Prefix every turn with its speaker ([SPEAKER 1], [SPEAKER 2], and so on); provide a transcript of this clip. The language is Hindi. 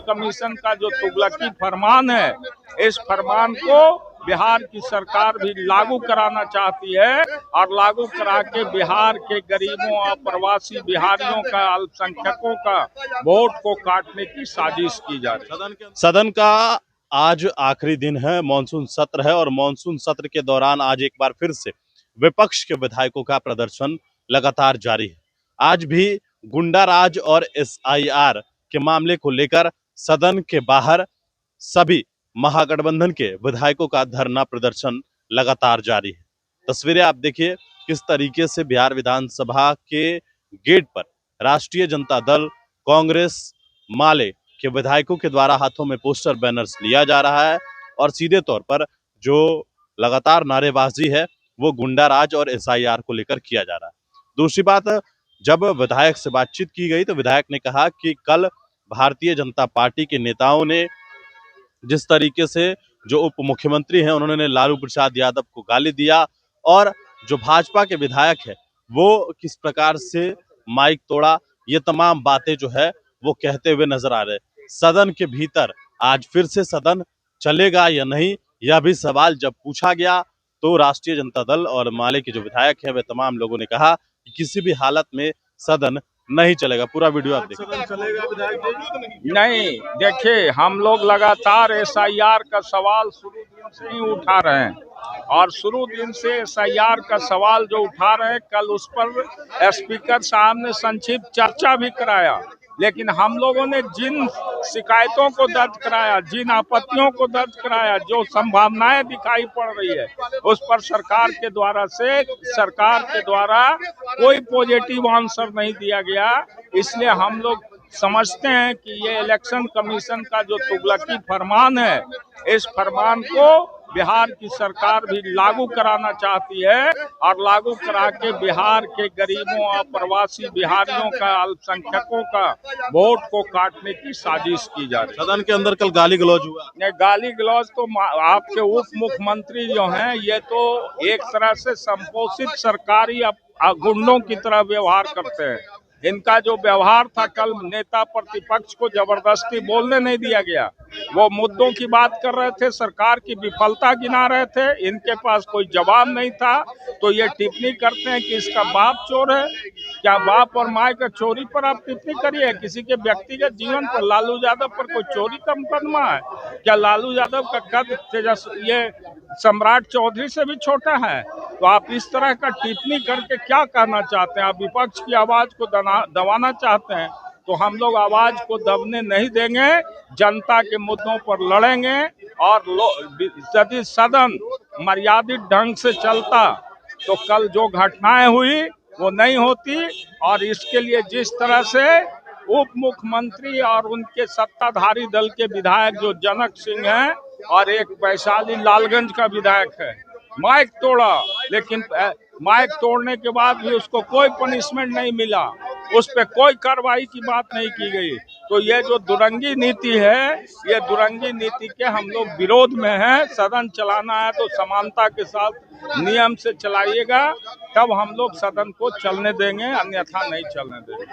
[SPEAKER 1] कमीशन का जो तुगलकी फरमान है, इस फरमान को बिहार की सरकार भी लागू कराना चाहती है और लागू करा के बिहार के गरीबों और प्रवासी बिहारियों का, अल्पसंख्यकों का वोट को काटने की साजिश की जा रही है।
[SPEAKER 2] सदन का आज आखिरी दिन है, मानसून सत्र है और मानसून सत्र के दौरान आज एक बार फिर से विपक्ष के विधायकों का प्रदर्शन लगातार जारी है। आज भी गुंडाराज और एसआईआर के मामले को लेकर सदन के बाहर सभी महागठबंधन के विधायकों का धरना प्रदर्शन लगातार जारी है। तस्वीरें आप देखिए किस तरीके से बिहार विधानसभा के गेट पर राष्ट्रीय जनता दल, कांग्रेस, माले के विधायकों के द्वारा हाथों में पोस्टर बैनर्स लिया जा रहा है और सीधे तौर पर जो लगातार नारेबाजी है वो गुंडाराज और एसआईआर को लेकर किया जा रहा है। दूसरी बात, जब विधायक से बातचीत की गई तो विधायक ने कहा कि कल भारतीय जनता पार्टी के नेताओं ने जिस तरीके से जो उप मुख्यमंत्री हैं उन्होंने लालू प्रसाद यादव को गाली दिया और जो भाजपा के विधायक है वो किस प्रकार से माइक तोड़ा, ये तमाम बातें जो है वो कहते हुए नजर आ रहे हैं। सदन के भीतर आज फिर से सदन चलेगा या नहीं, यह भी सवाल जब पूछा गया तो राष्ट्रीय जनता दल और माले के जो विधायक हैं वे तमाम लोगों ने कहा कि किसी भी हालत में सदन नहीं चलेगा। पूरा वीडियो आप देखिए।
[SPEAKER 1] नहीं, देखिए, हम लोग लगातार एसआईआर का सवाल शुरू दिन से ही उठा रहे हैं और शुरू दिन से एसआईआर का सवाल जो उठा रहे हैं, कल उस पर स्पीकर साहब ने संक्षिप्त चर्चा भी कराया, लेकिन हम लोगों ने जिन शिकायतों को दर्ज कराया, जिन आपत्तियों को दर्ज कराया, जो संभावनाएं दिखाई पड़ रही है, उस पर सरकार के द्वारा कोई पॉजिटिव आंसर नहीं दिया गया। इसलिए हम लोग समझते हैं कि ये इलेक्शन कमीशन का जो तुगलकी फरमान है, इस फरमान को बिहार की सरकार भी लागू कराना चाहती है और लागू करा के बिहार के गरीबों और प्रवासी बिहारियों का, अल्पसंख्यकों का वोट को काटने की साजिश की जा रही है।
[SPEAKER 2] सदन के अंदर कल गाली गलौज हुआ।
[SPEAKER 1] गाली गलौज तो आपके उप मुख्यमंत्री जो हैं, ये तो एक तरह से संपोषित सरकारी गुंडों की तरह व्यवहार करते हैं। इनका जो व्यवहार था, कल नेता प्रतिपक्ष को जबरदस्ती बोलने नहीं दिया गया, वो मुद्दों की बात कर रहे थे, सरकार की विफलता गिना रहे थे, इनके पास कोई जवाब नहीं था, तो ये टिप्पणी करते हैं कि इसका बाप चोर है। क्या बाप और माँ का चोरी पर आप टिप्पणी करिए? किसी के व्यक्तिगत जीवन पर, लालू यादव पर कोई चोरी का मुकदमा है क्या? लालू यादव का कद ये सम्राट चौधरी से भी छोटा है, तो आप इस तरह का टिप्पणी करके क्या कहना चाहते हैं? आप विपक्ष की आवाज को दबाना चाहते हैं, तो हम लोग आवाज को दबने नहीं देंगे, जनता के मुद्दों पर लड़ेंगे और यदि सदन मर्यादित ढंग से चलता तो कल जो घटनाएं हुई वो नहीं होती। और इसके लिए जिस तरह से उप मुख्यमंत्री और उनके सत्ताधारी दल के विधायक जो जनक सिंह हैं और एक वैशाली लालगंज का विधायक है, माइक तोड़ा, लेकिन माइक तोड़ने के बाद भी उसको कोई पनिशमेंट नहीं मिला, उस पर कोई कार्रवाई की बात नहीं की गई। तो ये जो दुरंगी नीति है, ये दुरंगी नीति के हम लोग विरोध में हैं। सदन चलाना है तो समानता के साथ नियम से चलाइएगा, तब हम लोग सदन को चलने देंगे, अन्यथा नहीं चलने देंगे।